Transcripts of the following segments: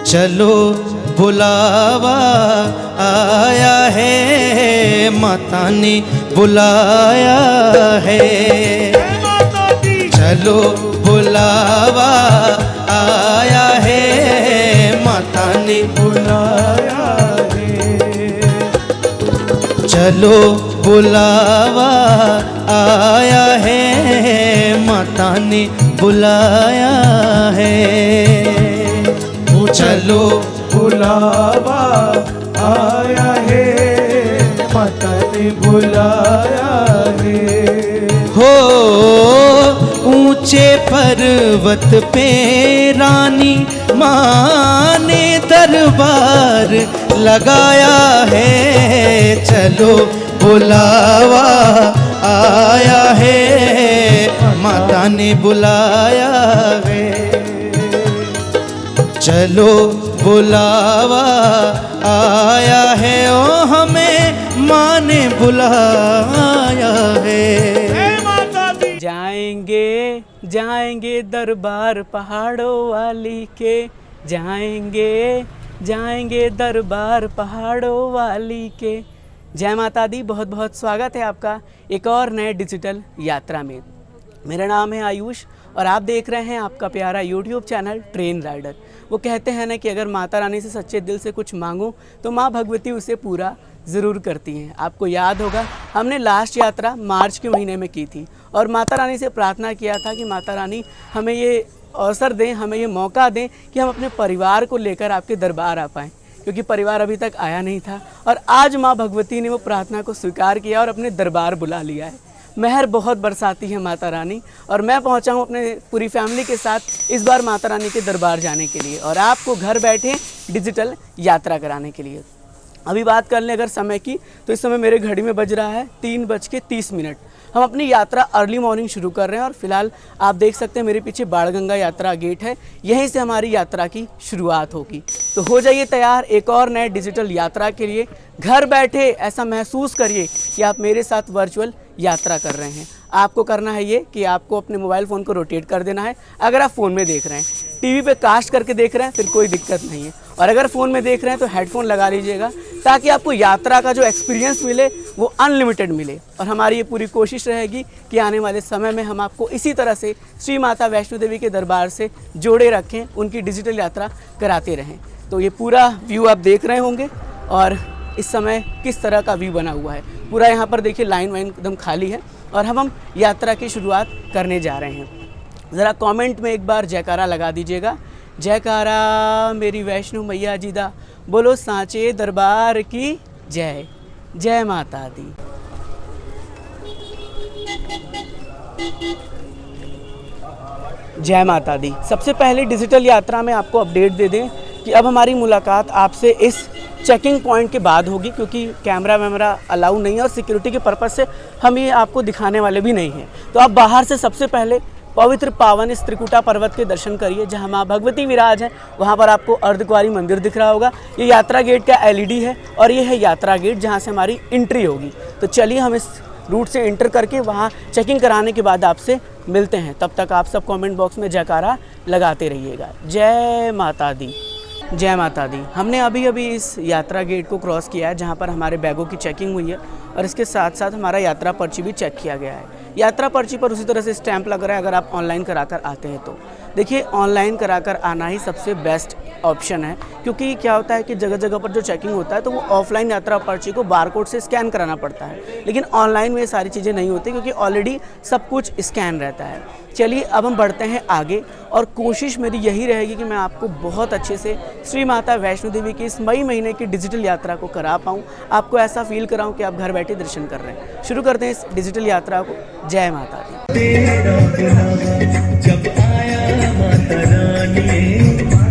चलो बुलावा आया है, माता ने बुलाया है। चलो बुलावा आया है, माता ने बुलाया है। चलो बुलावा आया है, माता ने बुलाया है। चलो बुलावा आया है, माता ने बुलाया है। हो ऊंचे पर्वत पे रानी माँ ने दरबार लगाया है। चलो बुलावा आया है, माता ने बुलाया है। चलो बुलावा आया है, ओ हमें माँ ने बुलाया है। जाएंगे जाएंगे दरबार पहाड़ों वाली के, जाएंगे जाएंगे दरबार पहाड़ों वाली के। जय माता दी। बहुत बहुत स्वागत है आपका एक और नए डिजिटल यात्रा में। मेरा नाम है आयुष और आप देख रहे हैं आपका प्यारा यूट्यूब चैनल ट्रेन राइडर। वो कहते हैं ना कि अगर माता रानी से सच्चे दिल से कुछ मांगो तो माँ भगवती उसे पूरा ज़रूर करती हैं। आपको याद होगा हमने लास्ट यात्रा मार्च के महीने में की थी और माता रानी से प्रार्थना किया था कि माता रानी हमें ये अवसर दें, हमें ये मौका दें कि हम अपने परिवार को लेकर आपके दरबार आ पाएँ, क्योंकि परिवार अभी तक आया नहीं था। और आज माँ भगवती ने वो प्रार्थना को स्वीकार किया और अपने दरबार बुला लिया है। मेहर बहुत बरसाती है माता रानी और मैं पहुंचा हूं अपने पूरी फैमिली के साथ इस बार माता रानी के दरबार जाने के लिए और आपको घर बैठे डिजिटल यात्रा कराने के लिए। अभी बात कर लें अगर समय की, तो इस समय मेरे घड़ी में बज रहा है 3:30। हम अपनी यात्रा अर्ली मॉर्निंग शुरू कर रहे हैं और फिलहाल आप देख सकते हैं मेरे पीछे बाणगंगा यात्रा गेट है, यहीं से हमारी यात्रा की शुरुआत होगी। तो हो जाइए तैयार एक और नए डिजिटल यात्रा के लिए। घर बैठे ऐसा महसूस करिए कि आप मेरे साथ वर्चुअल यात्रा कर रहे हैं। आपको करना है ये कि आपको अपने मोबाइल फ़ोन को रोटेट कर देना है। अगर आप फ़ोन में देख रहे हैं, टीवी पे कास्ट करके देख रहे हैं, फिर कोई दिक्कत नहीं है। और अगर फ़ोन में देख रहे हैं तो हेडफोन लगा लीजिएगा ताकि आपको यात्रा का जो एक्सपीरियंस मिले वो अनलिमिटेड मिले। और हमारी ये पूरी कोशिश रहेगी कि आने वाले समय में हम आपको इसी तरह से श्री माता वैष्णो देवी के दरबार से जोड़े रखें, उनकी डिजिटल यात्रा कराते रहें। तो ये पूरा व्यू आप देख रहे होंगे और इस समय किस तरह का व्यू बना हुआ है पूरा। यहाँ पर देखिए लाइन वाइन एकदम खाली है और हम यात्रा की शुरुआत करने जा रहे हैं। ज़रा कमेंट में एक बार जयकारा लगा दीजिएगा। जयकारा मेरी वैष्णो मैया जी दा, बोलो सांचे दरबार की जय। जय माता दी। जय माता दी। सबसे पहले डिजिटल यात्रा में आपको अपडेट दे दें कि अब हमारी मुलाकात आपसे इस चेकिंग पॉइंट के बाद होगी, क्योंकि कैमरा वैमरा अलाउ नहीं है और सिक्योरिटी के पर्पज़ से हम ये आपको दिखाने वाले भी नहीं हैं। तो आप बाहर से सबसे पहले पवित्र पावन इस त्रिकुटा पर्वत के दर्शन करिए जहाँ माँ भगवती विराज है। वहाँ पर आपको अर्धकुंवारी मंदिर दिख रहा होगा। ये यात्रा गेट का LED है और ये है यात्रा गेट जहाँ से हमारी एंट्री होगी। तो चलिए हम इस रूट से एंटर करके वहाँ चेकिंग कराने के बाद आपसे मिलते हैं। तब तक आप सब कमेंट बॉक्स में जयकारा लगाते रहिएगा। जय माता दी। जय माता दी। हमने अभी इस यात्रा गेट को क्रॉस किया है जहाँ पर हमारे बैगों की चेकिंग हुई है और इसके साथ साथ हमारा यात्रा पर्ची भी चेक किया गया है। यात्रा पर्ची पर उसी तरह से स्टैंप लग रहा है अगर आप ऑनलाइन कराकर आते हैं तो। देखिए ऑनलाइन कराकर आना ही सबसे बेस्ट ऑप्शन है, क्योंकि क्या होता है कि जगह जगह पर जो चेकिंग होता है तो वो ऑफलाइन यात्रा पर्ची को बारकोड से स्कैन कराना पड़ता है, लेकिन ऑनलाइन में ये सारी चीज़ें नहीं होती क्योंकि ऑलरेडी सब कुछ स्कैन रहता है। चलिए अब हम बढ़ते हैं आगे और कोशिश मेरी यही रहेगी कि मैं आपको बहुत अच्छे से श्री माता वैष्णो देवी की इस मई महीने की डिजिटल यात्रा को करा पाऊँ, आपको ऐसा फील कराऊँ कि आप घर बैठे दर्शन कर रहे हैं। शुरू करते हैं इस डिजिटल यात्रा को। जय माता दी। जब आया माता रानी,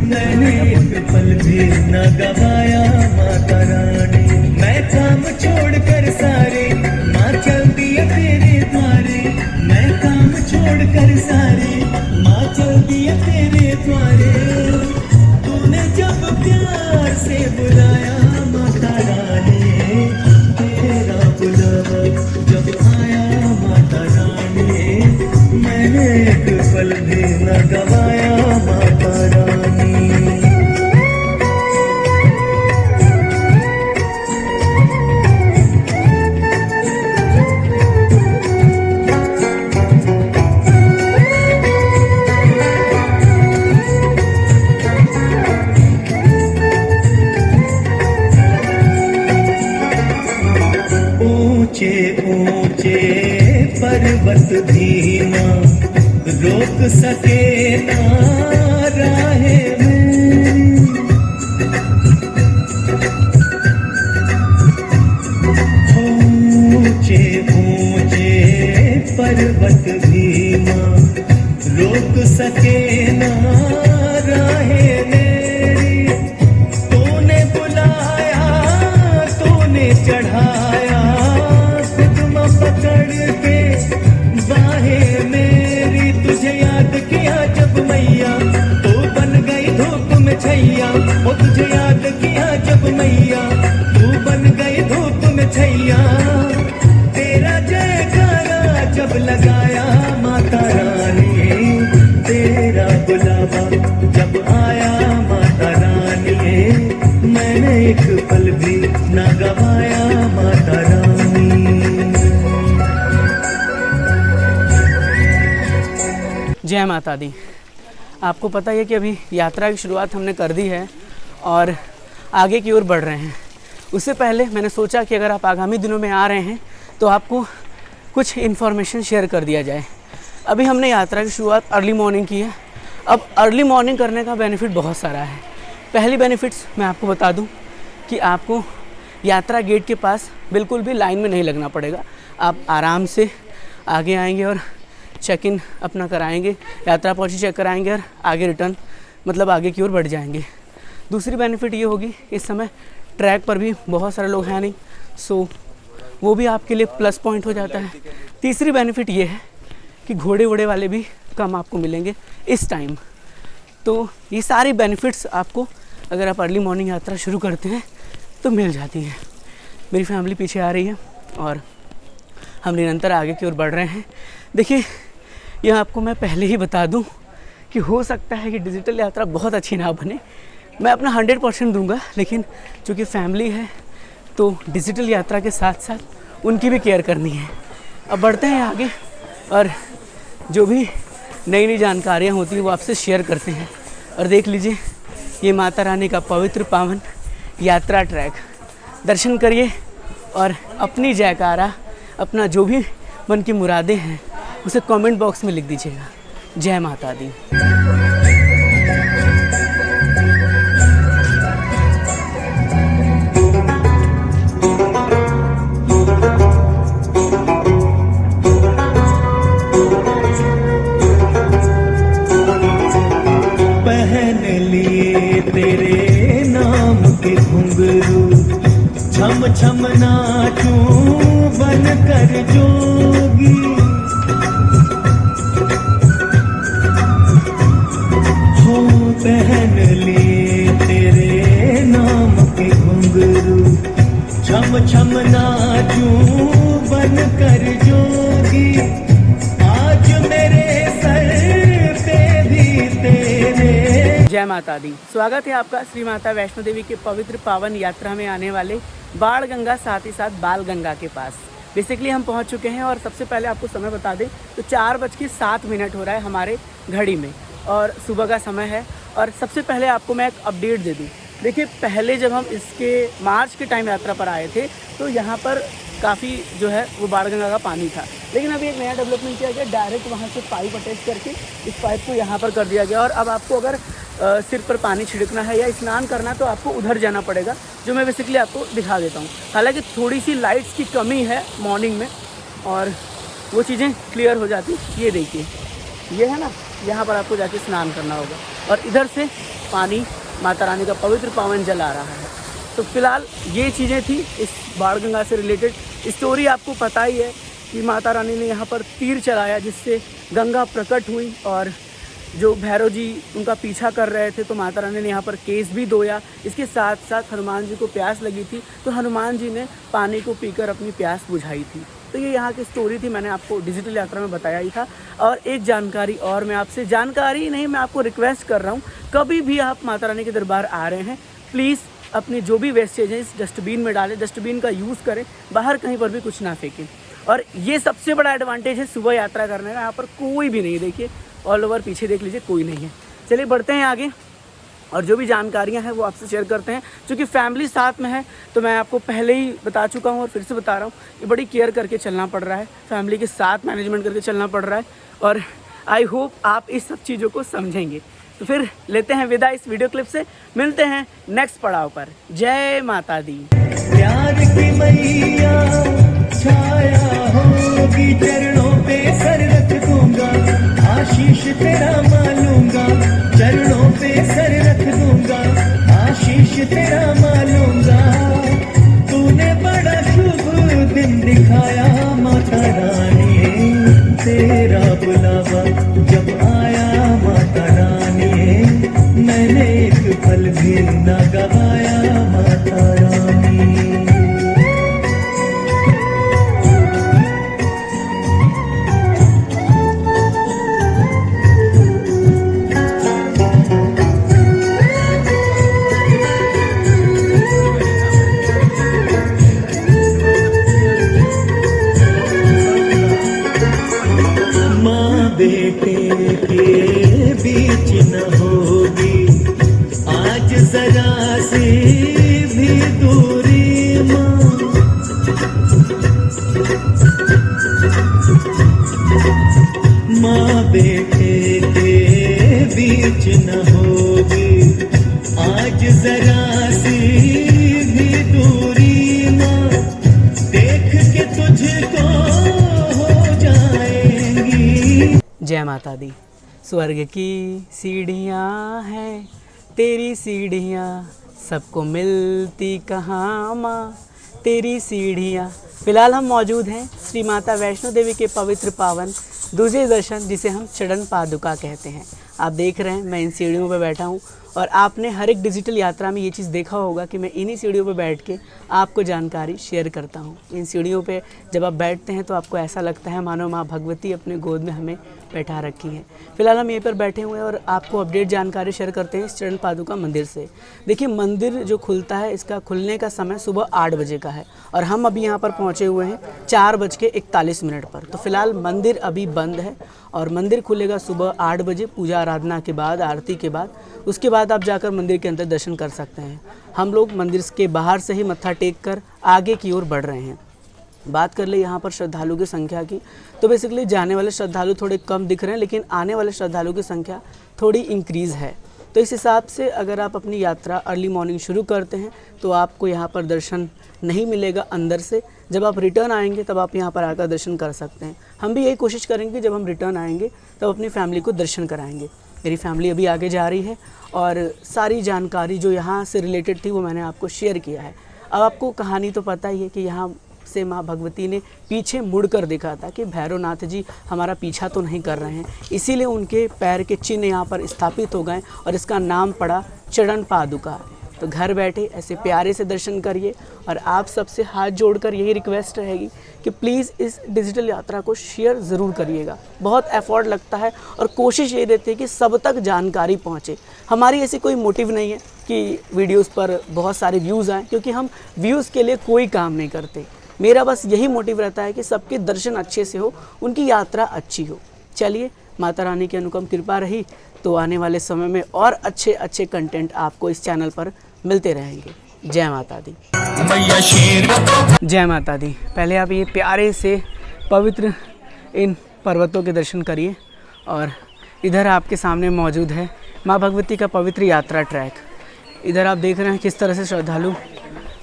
मैंने एक पल भी न गवाया माता रानी। मैं काम छोड़ कर सारे माँ चल दिया तेरे द्वारे। मैं काम छोड़ कर सारे माँ चल दिया तेरे द्वारे। तूने जब प्यार से बुलाया माता रानी, तेरा बुलावा जब आया माता रानी, मैंने एक पल भी न गवाया माता रानी। ऊंचे पर्वत भी ना रोक सके ना राहें मेरी। ऊंचे ऊंचे पर्वत भी ना रोक सके ना राहें मेरी। तूने बुलाया तूने चढ़ाया कदम पकड़ के बाहें मेरी। तुझे याद किया जब मैया तू बन गई धूप में छैया। वो तुझे याद किया जब मैया तू बन गई धूप में छैया। तेरा जयकारा जब लगाया माता रानी, तेरा बुलावा जब आया माता रानी, मैंने एक पल भी ना गवाया माता रानी। जय माता दी। आपको पता है कि अभी यात्रा की शुरुआत हमने कर दी है और आगे की ओर बढ़ रहे हैं। उससे पहले मैंने सोचा कि अगर आप आगामी दिनों में आ रहे हैं तो आपको कुछ इन्फॉर्मेशन शेयर कर दिया जाए। अभी हमने यात्रा की शुरुआत अर्ली मॉर्निंग की है। अब अर्ली मॉर्निंग करने का बेनिफिट बहुत सारा है। पहली बेनिफिट्स मैं आपको बता दूं कि आपको यात्रा गेट के पास बिल्कुल भी लाइन में नहीं लगना पड़ेगा। आप आराम से आगे आएंगे और चेक इन अपना कराएंगे, यात्रा पर्ची चेक कराएंगे और आगे रिटर्न मतलब आगे की ओर बढ़ जाएंगे। दूसरी बेनिफिट ये होगी इस समय ट्रैक पर भी बहुत सारे लोग हैं नहीं, सो वो भी आपके लिए प्लस पॉइंट हो जाता है। तीसरी बेनिफिट ये है कि घोड़े वोड़े वाले भी कम आपको मिलेंगे इस टाइम। तो ये सारी बेनिफिट्स आपको अगर आप अर्ली मॉर्निंग यात्रा शुरू करते हैं तो मिल जाती है। मेरी फैमिली पीछे आ रही है और हम निरंतर आगे की ओर बढ़ रहे हैं। देखिए, यह आपको मैं पहले ही बता दूं कि हो सकता है कि डिजिटल यात्रा बहुत अच्छी ना बने। मैं अपना 100% दूंगा, लेकिन चूँकि फैमिली है तो डिजिटल यात्रा के साथ साथ उनकी भी केयर करनी है। अब बढ़ते हैं आगे और जो भी नई नई जानकारियाँ होती हैं वो आपसे शेयर करते हैं। और देख लीजिए, ये माता रानी का पवित्र पावन यात्रा ट्रैक। दर्शन करिए और अपनी जयकारा, अपना जो भी मन की मुरादें हैं उसे कमेंट बॉक्स में लिख दीजिएगा। जय माता दी। पहन लिए तेरे नाम के घुंघरू, छम छम नाचूं बन कर जोगी। हो पहन लिए तेरे नाम के घुंघरू, छम छम नाचूं बन कर जोगी। आज मेरे सर पे भी तेरे। जय माता दी। स्वागत है आपका श्री माता वैष्णो देवी के पवित्र पावन यात्रा में आने वाले बाण गंगा साथ ही साथ बाल गंगा के पास। बेसिकली हम पहुंच चुके हैं और सबसे पहले आपको समय बता दें तो 4:07 हो रहा है हमारे घड़ी में और सुबह का समय है। और सबसे पहले आपको मैं एक अपडेट दे दूं। देखिए, पहले जब हम इसके मार्च के टाइम यात्रा पर आए थे तो यहाँ पर काफ़ी जो है वो बाण गंगा का पानी था, लेकिन अभी एक नया डेवलपमेंट किया गया। डायरेक्ट वहाँ से पाइप अटैच करके इस पाइप को यहाँ पर कर दिया गया और अब आपको अगर सिर पर पानी छिड़कना है या स्नान करना है तो आपको उधर जाना पड़ेगा, जो मैं बेसिकली आपको दिखा देता हूँ। हालांकि थोड़ी सी लाइट्स की कमी है मॉर्निंग में और वो चीज़ें क्लियर हो जाती। ये देखिए, ये है ना, यहाँ पर आपको जाके स्नान करना होगा और इधर से पानी माता रानी का पवित्र पावन जल आ रहा है। तो फिलहाल ये चीज़ें थी इस बाण गंगा से रिलेटेड। स्टोरी आपको पता ही है कि माता रानी ने यहाँ पर तीर चलाया जिससे गंगा प्रकट हुई और जो भैरव जी उनका पीछा कर रहे थे तो माता रानी ने यहाँ पर केस भी धोया। इसके साथ साथ हनुमान जी को प्यास लगी थी तो हनुमान जी ने पानी को पीकर अपनी प्यास बुझाई थी। तो ये यहाँ की स्टोरी थी, मैंने आपको डिजिटल यात्रा में बताया ही था। और एक जानकारी और मैं आपसे, जानकारी नहीं, मैं आपको रिक्वेस्ट कर रहा हूँ, कभी भी आप माता रानी के दरबार आ रहे हैं प्लीज़ अपनी जो भी वेस्टेज है इस डस्टबिन में डालें, डस्टबिन का यूज़ करें, बाहर कहीं पर भी कुछ ना फेंकें। और ये सबसे बड़ा एडवांटेज है सुबह यात्रा करने का। यहाँ पर कोई भी नहीं, देखिए ऑल ओवर पीछे देख लीजिए, कोई नहीं है। चलिए बढ़ते हैं आगे। और जो भी जानकारियां हैं वो आपसे शेयर करते हैं। क्योंकि फैमिली साथ में है तो मैं आपको पहले ही बता चुका हूं और फिर से बता रहा हूं कि बड़ी केयर करके चलना पड़ रहा है, फैमिली के साथ मैनेजमेंट करके चलना पड़ रहा है और आई होप आप इस सब चीज़ों को समझेंगे। तो फिर लेते हैं विदा इस वीडियो क्लिप से, मिलते हैं नेक्स्ट पड़ाव पर। जय माता दी। प्यार की मैया छाया होगी चरणों पे सर रख दूंगा, आशीष तेरा मालूंगा, चरणों पे सर रख दूंगा, आशीष तेरा मालूंगा। तूने बड़ा शुभ दिन दिखाया माता रानी, तेरा बुलावा जब आया माता रानी, मैंने एक पल भी न गवाया माता रानी। बेटे के बीच न होगी आज जरा सी भी दूरी माँ बेटे के बीच न होगी आज जरा सी भी दूरी माँ, देख के तुझको हो जाएंगी। जय माता दी। स्वर्ग की सीढ़ियाँ हैं तेरी सीढ़ियाँ, सबको मिलती कहाँ माँ तेरी सीढ़ियाँ। फिलहाल हम मौजूद हैं श्री माता वैष्णो देवी के पवित्र पावन दूसरे दर्शन, जिसे हम चरण पादुका कहते हैं। आप देख रहे हैं मैं इन सीढ़ियों पर बैठा हूँ और आपने हर एक डिजिटल यात्रा में ये चीज़ देखा होगा कि मैं इन्हीं सीढ़ियों पर बैठ के आपको जानकारी शेयर करता हूँ। इन सीढ़ियों पे जब आप बैठते हैं तो आपको ऐसा लगता है मानो माँ भगवती अपने गोद में हमें बैठा रखी है। फिलहाल हम यहीं पर बैठे हुए हैं और आपको अपडेट जानकारी शेयर करते हैं इस चरण पादुका मंदिर से। देखिए मंदिर जो खुलता है, इसका खुलने का समय सुबह 8 बजे का है और हम अभी यहाँ पर पहुँचे हुए हैं 4:41 पर। तो फिलहाल मंदिर अभी बंद है और मंदिर खुलेगा सुबह 8 बजे पूजा आराधना के बाद, आरती के बाद। उसके बाद आप जाकर मंदिर के अंदर दर्शन कर सकते हैं। हम लोग मंदिर के बाहर से ही मत्था टेक कर आगे की ओर बढ़ रहे हैं। बात कर ले यहाँ पर श्रद्धालु की संख्या की, तो बेसिकली जाने वाले श्रद्धालु थोड़े कम दिख रहे हैं, लेकिन आने वाले श्रद्धालु की संख्या थोड़ी इंक्रीज़ है। तो इस हिसाब से अगर आप अपनी यात्रा अर्ली मॉर्निंग शुरू करते हैं तो आपको यहाँ पर दर्शन नहीं मिलेगा अंदर से। जब आप रिटर्न आएंगे तब आप यहाँ पर आकर दर्शन कर सकते हैं। हम भी यही कोशिश करेंगे जब हम रिटर्न आएंगे तब अपनी फैमिली को दर्शन कराएंगे। मेरी फैमिली अभी आगे जा रही है और सारी जानकारी जो यहाँ से रिलेटेड थी वो मैंने आपको शेयर किया है। अब आपको कहानी तो पता ही है कि यहाँ से माँ भगवती ने पीछे मुड़कर देखा था कि भैरवनाथ जी हमारा पीछा तो नहीं कर रहे हैं, इसीलिए उनके पैर के चिन्ह यहाँ पर स्थापित हो गए और इसका नाम पड़ा चरण पादुका। तो घर बैठे ऐसे प्यारे से दर्शन करिए और आप सबसे हाथ जोड़कर यही रिक्वेस्ट रहेगी कि प्लीज़ इस डिजिटल यात्रा को शेयर ज़रूर करिएगा। बहुत एफर्ट लगता है और कोशिश ये रहती है कि सब तक जानकारी पहुँचे। हमारी ऐसी कोई मोटिव नहीं है कि वीडियोज़ पर बहुत सारे व्यूज़ आएँ, क्योंकि हम व्यूज़ के लिए कोई काम नहीं करते। मेरा बस यही मोटिव रहता है कि सबके दर्शन अच्छे से हो, उनकी यात्रा अच्छी हो। चलिए, माता रानी की अनुपम कृपा रही तो आने वाले समय में और अच्छे अच्छे कंटेंट आपको इस चैनल पर मिलते रहेंगे। जय माता दी। जय माता दी। पहले आप ये प्यारे से पवित्र इन पर्वतों के दर्शन करिए और इधर आपके सामने मौजूद है माँ भगवती का पवित्र यात्रा ट्रैक। इधर आप देख रहे हैं किस तरह से श्रद्धालु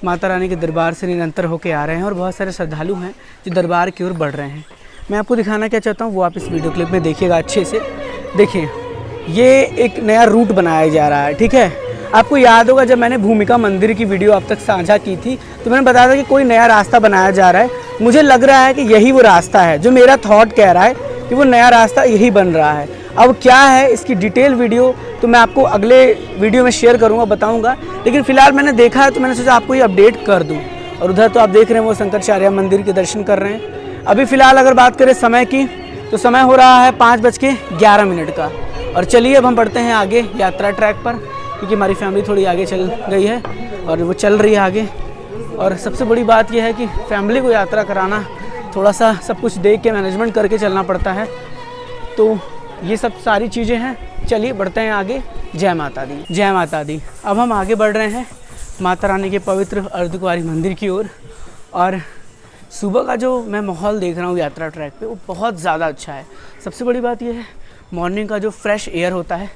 माता रानी के दरबार से निरंतर होके आ रहे हैं और बहुत सारे श्रद्धालु हैं जो दरबार की ओर बढ़ रहे हैं। मैं आपको दिखाना क्या चाहता हूँ वो आप इस वीडियो क्लिप में देखिएगा अच्छे से। देखिए, ये एक नया रूट बनाया जा रहा है, ठीक है। आपको याद होगा जब मैंने भूमिका मंदिर की वीडियो आप तक साझा की थी तो मैंने बताया था कि कोई नया रास्ता बनाया जा रहा है। मुझे लग रहा है कि यही वो रास्ता है जो मेरा थॉट कह रहा है कि वो नया रास्ता यही बन रहा है। अब क्या है इसकी डिटेल वीडियो तो मैं आपको अगले वीडियो में शेयर करूंगा, बताऊंगा। लेकिन फिलहाल मैंने देखा है तो मैंने सोचा आपको ये अपडेट कर दूं। और उधर तो आप देख रहे हैं वो शंकराचार्य मंदिर के दर्शन कर रहे हैं। अभी फ़िलहाल अगर बात करें समय की तो समय हो रहा है 5:11 का। और चलिए अब हम बढ़ते हैं आगे यात्रा ट्रैक पर, क्योंकि हमारी फैमिली थोड़ी आगे चल गई है और वो चल रही है आगे। और सबसे बड़ी बात यह है कि फैमिली को यात्रा कराना थोड़ा सा सब कुछ देख के मैनेजमेंट करके चलना पड़ता है। तो ये सब सारी चीज़ें हैं। चलिए बढ़ते हैं आगे। जय माता दी, जय माता दी। अब हम आगे बढ़ रहे हैं माता रानी के पवित्र अर्धकुंवारी मंदिर की ओर। और सुबह का जो मैं माहौल देख रहा हूँ यात्रा ट्रैक पे, वो बहुत ज़्यादा अच्छा है। सबसे बड़ी बात यह है, मॉर्निंग का जो फ्रेश एयर होता है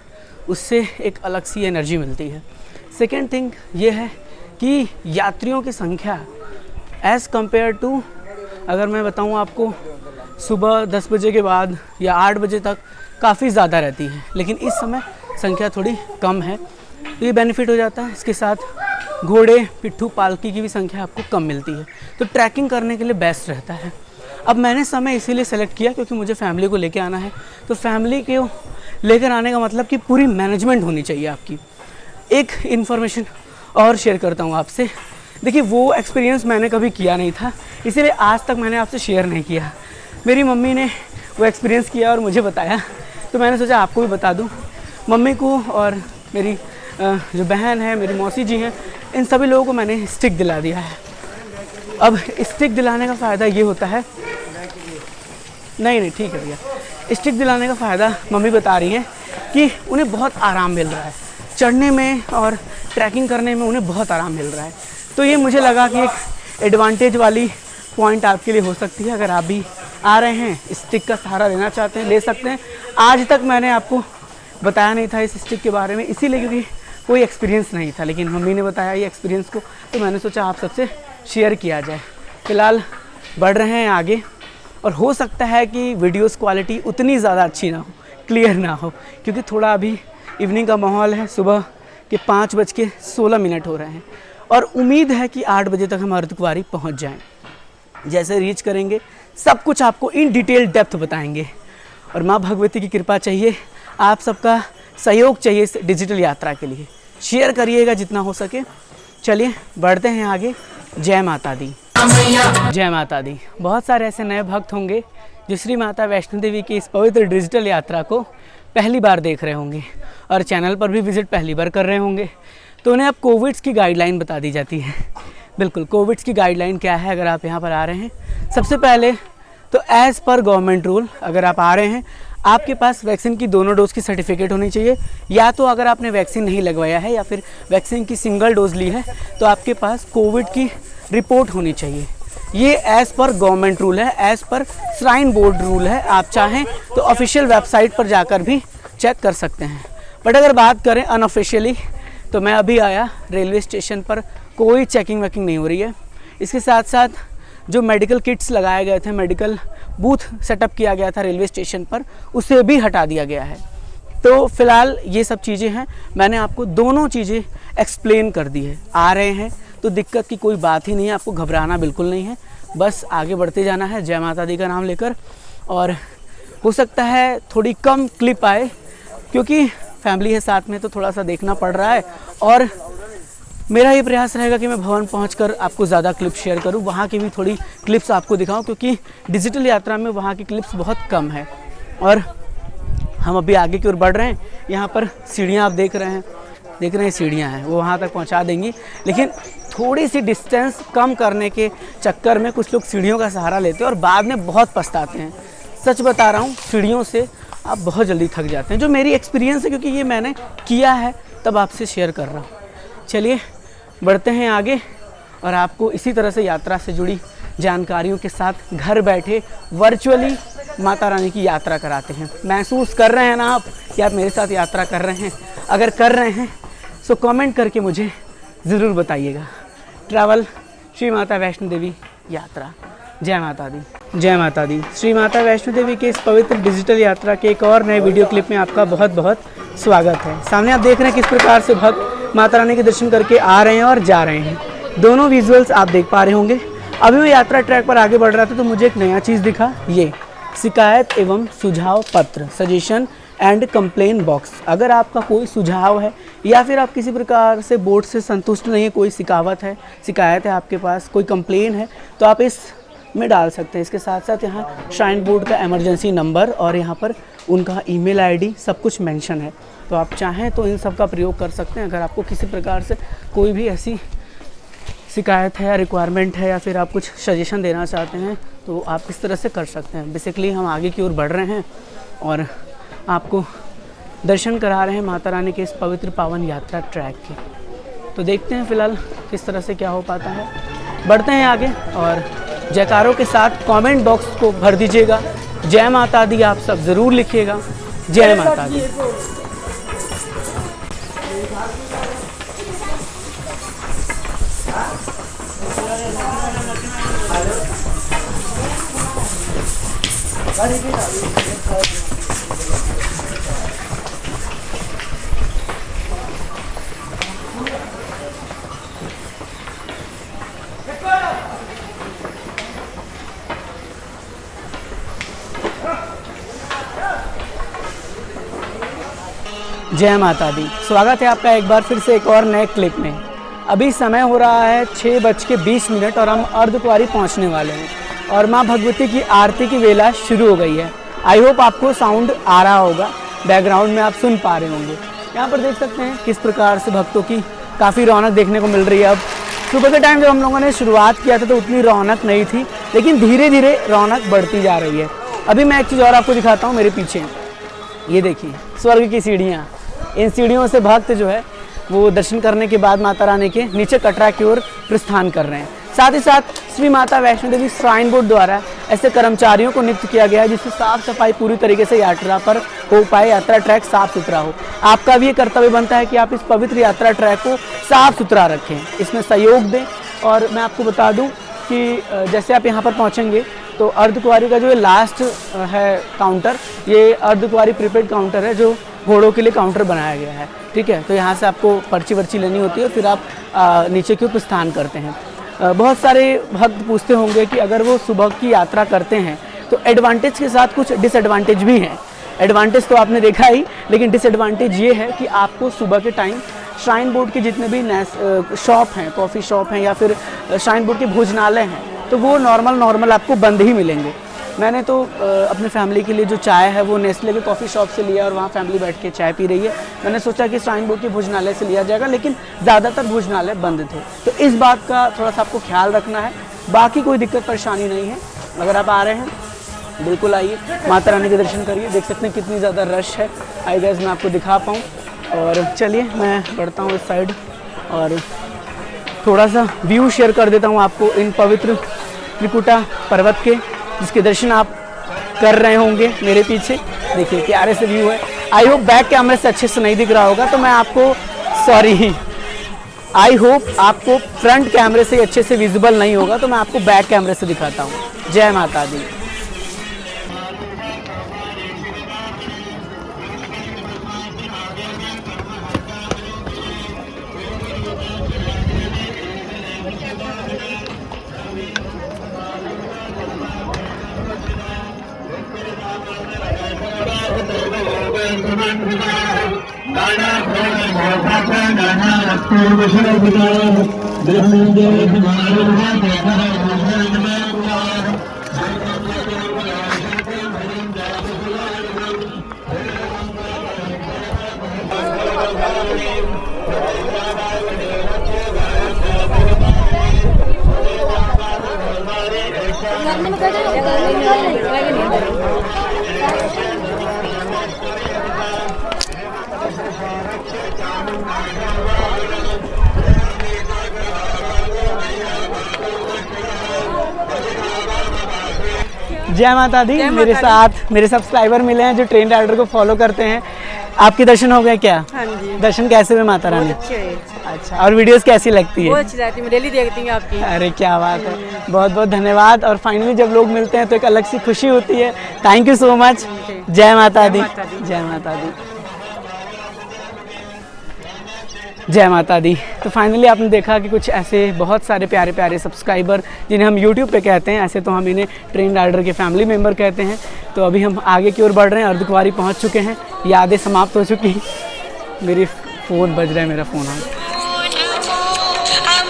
उससे एक अलग सी एनर्जी मिलती है। सेकेंड थिंग ये है कि यात्रियों की संख्या एज़ कम्पेयर टू, अगर मैं बताऊँ आपको, सुबह 10 बजे के बाद या 8 बजे तक काफ़ी ज़्यादा रहती है, लेकिन इस समय संख्या थोड़ी कम है, तो ये बेनिफिट हो जाता है। इसके साथ घोड़े, पिट्ठू, पालकी की भी संख्या आपको कम मिलती है, तो ट्रैकिंग करने के लिए बेस्ट रहता है। अब मैंने समय इसीलिए सेलेक्ट किया क्योंकि मुझे फैमिली को लेके आना है, तो फैमिली को लेकर आने का मतलब कि पूरी मैनेजमेंट होनी चाहिए आपकी। एक इन्फॉर्मेशन और शेयर करता हूँ आपसे। देखिए, वो एक्सपीरियंस मैंने कभी किया नहीं था, इसीलिए आज तक मैंने आपसे शेयर नहीं किया। मेरी मम्मी ने वो एक्सपीरियंस किया और मुझे बताया, तो मैंने सोचा आपको भी बता दूँ। मम्मी को और मेरी जो बहन है, मेरी मौसी जी हैं, इन सभी लोगों को मैंने स्टिक दिला दिया है। अब स्टिक दिलाने का फ़ायदा ये होता है, नहीं ठीक है भैया, स्टिक दिलाने का फ़ायदा मम्मी बता रही हैं कि उन्हें बहुत आराम मिल रहा है चढ़ने में और ट्रैकिंग करने में, उन्हें बहुत आराम मिल रहा है। तो ये मुझे लगा कि एक एडवांटेज वाली पॉइंट आपके लिए हो सकती है। अगर आप भी आ रहे हैं, स्टिक का सहारा लेना चाहते हैं, ले सकते हैं। आज तक मैंने आपको बताया नहीं था इस स्टिक के बारे में, इसीलिए क्योंकि कोई एक्सपीरियंस नहीं था, लेकिन मम्मी ने बताया ये एक्सपीरियंस को, तो मैंने सोचा आप सबसे शेयर किया जाए। फ़िलहाल बढ़ रहे हैं आगे, और हो सकता है कि वीडियोस क्वालिटी उतनी ज़्यादा अच्छी ना हो, क्लियर ना हो, क्योंकि थोड़ा अभी इवनिंग का माहौल है। सुबह के 5:16 हो रहे हैं और उम्मीद है कि 8 बजे तक हम अर्धकुंवारी पहुँच जाएँ। जैसे रीच करेंगे सब कुछ आपको इन डिटेल डेप्थ बताएंगे, और माँ भगवती की कृपा चाहिए, आप सबका सहयोग चाहिए इस डिजिटल यात्रा के लिए। शेयर करिएगा जितना हो सके। चलिए बढ़ते हैं आगे। जय माता दी, जय माता दी। बहुत सारे ऐसे नए भक्त होंगे जो श्री माता वैष्णो देवी की इस पवित्र डिजिटल यात्रा को पहली बार देख रहे होंगे और चैनल पर भी विजिट पहली बार कर रहे होंगे, तो उन्हें अब कोविड्स की गाइडलाइन बता दी जाती है। बिल्कुल, कोविड्स की गाइडलाइन क्या है अगर आप यहाँ पर आ रहे हैं। सबसे पहले तो एज़ पर गवर्नमेंट रूल, अगर आप आ रहे हैं, आपके पास वैक्सीन की दोनों डोज की सर्टिफिकेट होनी चाहिए, या तो अगर आपने वैक्सीन नहीं लगवाया है या फिर वैक्सीन की सिंगल डोज ली है तो आपके पास कोविड की रिपोर्ट होनी चाहिए। ये एज़ पर गवर्नमेंट रूल है, as per shrine board rule है। आप चाहें तो ऑफिशियल वेबसाइट पर जाकर भी चेक कर सकते हैं। बट अगर बात करें अनऑफिशियली, तो मैं अभी आया, रेलवे स्टेशन पर कोई चेकिंग वेकिंग नहीं हो रही है। इसके साथ साथ जो मेडिकल किट्स लगाए गए थे, मेडिकल बूथ सेटअप किया गया था रेलवे स्टेशन पर, उसे भी हटा दिया गया है। तो फ़िलहाल ये सब चीज़ें हैं, मैंने आपको दोनों चीज़ें एक्सप्लेन कर दी है। आ रहे हैं तो दिक्कत की कोई बात ही नहीं है, आपको घबराना बिल्कुल नहीं है, बस आगे बढ़ते जाना है जय माता दी का नाम लेकर। और हो सकता है थोड़ी कम क्लिप आए क्योंकि फैमिली है साथ में, तो थोड़ा सा देखना पड़ रहा है। और मेरा ये प्रयास रहेगा कि मैं भवन पहुंचकर आपको ज़्यादा क्लिप शेयर करूं, वहाँ की भी थोड़ी क्लिप्स आपको दिखाऊं, क्योंकि डिजिटल यात्रा में वहाँ की क्लिप्स बहुत कम है। और हम अभी आगे की ओर बढ़ रहे हैं। यहाँ पर सीढ़ियाँ आप देख रहे हैं सीढ़ियाँ हैं, वो वहाँ तक पहुँचा देंगी, लेकिन थोड़ी सी डिस्टेंस कम करने के चक्कर में कुछ लोग सीढ़ियों का सहारा लेते हैं और बाद में बहुत पछताते हैं। सच बता रहा हूँ, सीढ़ियों से आप बहुत जल्दी थक जाते हैं, जो मेरी एक्सपीरियंस है, क्योंकि ये मैंने किया है, तब आपसे शेयर कर रहा हूँ। चलिए बढ़ते हैं आगे और आपको इसी तरह से यात्रा से जुड़ी जानकारियों के साथ घर बैठे वर्चुअली माता रानी की यात्रा कराते हैं। महसूस कर रहे हैं ना आप कि आप मेरे साथ यात्रा कर रहे हैं? अगर कर रहे हैं तो कमेंट करके मुझे ज़रूर बताइएगा। ट्रैवल श्री माता वैष्णो देवी यात्रा। जय माता दी, जय माता दी। श्री माता वैष्णो देवी के इस पवित्र डिजिटल यात्रा के एक और नए वीडियो क्लिप में आपका बहुत बहुत स्वागत है। सामने आप देख रहे हैं किस प्रकार से भक्त माता रानी के दर्शन करके आ रहे हैं और जा रहे हैं। दोनों विजुअल्स आप देख पा रहे होंगे। अभी मैं यात्रा ट्रैक पर आगे बढ़ रहा था तो मुझे एक नया चीज़ दिखा, ये शिकायत एवं सुझाव पत्र, सजेशन एंड कंप्लेन बॉक्स। अगर आपका कोई सुझाव है या फिर आप किसी प्रकार से बोर्ड से संतुष्ट नहीं है, कोई शिकायत है आपके पास, कोई कंप्लेन है, तो आप इस में डाल सकते हैं। इसके साथ साथ यहाँ श्राइन बोर्ड का इमरजेंसी नंबर और यहाँ पर उनका ईमेल आईडी सब कुछ मेंशन है, तो आप चाहें तो इन सब का प्रयोग कर सकते हैं। अगर आपको किसी प्रकार से कोई भी ऐसी शिकायत है या रिक्वायरमेंट है या फिर आप कुछ सजेशन देना चाहते हैं तो आप इस तरह से कर सकते हैं। बेसिकली हम आगे की ओर बढ़ रहे हैं और आपको दर्शन करा रहे हैं माता रानी के इस पवित्र पावन यात्रा ट्रैक के। तो देखते हैं फ़िलहाल किस तरह से क्या हो पाता है। बढ़ते हैं आगे और जयकारों के साथ कमेंट बॉक्स को भर दीजिएगा। जय माता दी आप सब ज़रूर लिखिएगा। जय माता दी। जय माता दी। स्वागत है आपका एक बार फिर से एक और नए क्लिप में। अभी समय हो रहा है 6:20 और हम अर्धकुंवारी पहुंचने वाले हैं और मां भगवती की आरती की वेला शुरू हो गई है। आई होप आपको साउंड आ रहा होगा, बैकग्राउंड में आप सुन पा रहे होंगे। यहाँ पर देख सकते हैं किस प्रकार से भक्तों की काफ़ी रौनक देखने को मिल रही है। अब सुबह के टाइम जब हम लोगों ने शुरुआत किया था तो उतनी रौनक नहीं थी, लेकिन धीरे धीरे रौनक बढ़ती जा रही है। अभी मैं एक चीज़ और आपको दिखाता हूँ। मेरे पीछे ये देखिए स्वर्ग की सीढ़ियाँ। इन सीढ़ियों से भक्त जो है वो दर्शन करने के बाद माता रानी के नीचे कटरा की ओर प्रस्थान कर रहे हैं। साथ ही साथ श्री माता वैष्णो देवी श्राइन बोर्ड द्वारा ऐसे कर्मचारियों को नियुक्त किया गया है जिससे साफ सफाई पूरी तरीके से यात्रा पर हो पाए, यात्रा ट्रैक साफ सुथरा हो। आपका भी ये कर्तव्य बनता है कि आप इस पवित्र यात्रा ट्रैक को साफ सुथरा रखें, इसमें सहयोग दें। और मैं आपको बता दूं कि जैसे आप यहाँ पर पहुँचेंगे तो अर्धकुंवारी का जो लास्ट है काउंटर, ये अर्धकुंवारी प्रीपेड काउंटर है जो घोड़ों के लिए काउंटर बनाया गया है। ठीक है, तो यहाँ से आपको पर्ची वर्ची लेनी होती है, फिर आप नीचे की ओर प्रस्थान करते हैं। बहुत सारे भक्त पूछते होंगे कि अगर वो सुबह की यात्रा करते हैं तो एडवांटेज के साथ कुछ डिसएडवांटेज भी हैं। एडवांटेज तो आपने देखा ही, लेकिन डिसएडवांटेज ये है कि आपको सुबह के टाइम श्राइन बोर्ड के जितने भी शॉप हैं, कॉफ़ी शॉप हैं या फिर श्राइन बोर्ड के भोजनालय हैं, तो वो नॉर्मल आपको बंद ही मिलेंगे। मैंने तो अपने फैमिली के लिए जो चाय है वो नेस्ले के कॉफ़ी शॉप से लिया और वहाँ फैमिली बैठ के चाय पी रही है। मैंने सोचा कि श्राइन बोर्ड के भोजनालय से लिया जाएगा, लेकिन ज़्यादातर भोजनालय बंद थे। तो इस बात का थोड़ा सा आपको ख्याल रखना है। बाकी कोई दिक्कत परेशानी नहीं है। अगर आप आ रहे हैं बिल्कुल आइए, माता रानी के दर्शन करिए। देख सकते हैं कितनी ज़्यादा रश है। आई गेस मैं आपको दिखा पाऊँ। और चलिए मैं बढ़ता हूँ इस साइड और थोड़ा सा व्यू शेयर कर देता हूँ आपको इन पवित्र त्रिकुटा पर्वत के, जिसके दर्शन आप कर रहे होंगे मेरे पीछे। देखिए प्यारे से व्यू है। आई होप बैक कैमरे से अच्छे से नहीं दिख रहा होगा, तो मैं आपको आई होप आपको फ्रंट कैमरे से अच्छे से विजिबल नहीं होगा, तो मैं आपको बैक कैमरे से दिखाता हूँ। जय माता दी। जय माता दी। मेरे साथ मेरे सब्सक्राइबर मिले हैं जो ट्रेन राइडर को फॉलो करते हैं। आपके दर्शन हो गए क्या? हाँ जी। दर्शन कैसे हुए माता रानी? अच्छे है। अच्छा, और वीडियोस कैसी लगती है? बहुत अच्छी लगती है, मैं डेली देखती हूँ आपकी। अरे क्या बात है, बहुत बहुत धन्यवाद। और फाइनली जब लोग मिलते हैं तो एक अलग सी खुशी होती है। Thank you so much. जय माता दी। जय माता दी। जय माता दी। तो फाइनली आपने देखा कि कुछ ऐसे बहुत सारे प्यारे प्यारे सब्सक्राइबर जिन्हें हम YouTube पे कहते हैं, ऐसे तो हम इन्हें ट्रेन राइडर के फैमिली मेम्बर कहते हैं। तो अभी हम आगे की ओर बढ़ रहे हैं, अर्धकुंवारी पहुंच चुके हैं, यादें समाप्त हो चुकी। मेरी फ़ोन बज रहा है, मेरा फ़ोन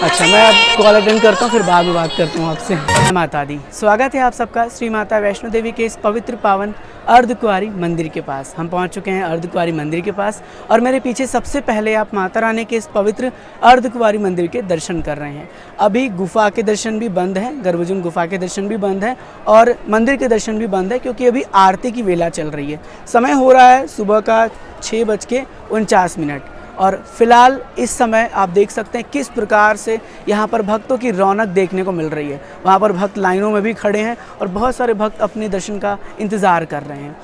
आ अच्छा, मैं अब कॉल अटेंड करता हूँ, फिर बाद में बात करता हूँ आपसे। जय माता दी। स्वागत है आप सबका श्री माता वैष्णो देवी के इस पवित्र पावन अर्धकुंवारी मंदिर के पास। हम पहुँच चुके हैं अर्धकुंवारी मंदिर के पास और मेरे पीछे सबसे पहले आप माता रानी के इस पवित्र अर्धकुंवारी मंदिर के दर्शन कर रहे हैं। अभी गुफा के दर्शन भी बंद हैं, गर्भजून गुफा के दर्शन भी बंद हैं और मंदिर के दर्शन भी बंद है, क्योंकि अभी आरती की वेला चल रही है। समय हो रहा है सुबह का 6:49 और फिलहाल इस समय आप देख सकते हैं किस प्रकार से यहाँ पर भक्तों की रौनक देखने को मिल रही है। वहाँ पर भक्त लाइनों में भी खड़े हैं और बहुत सारे भक्त अपने दर्शन का इंतज़ार कर रहे हैं।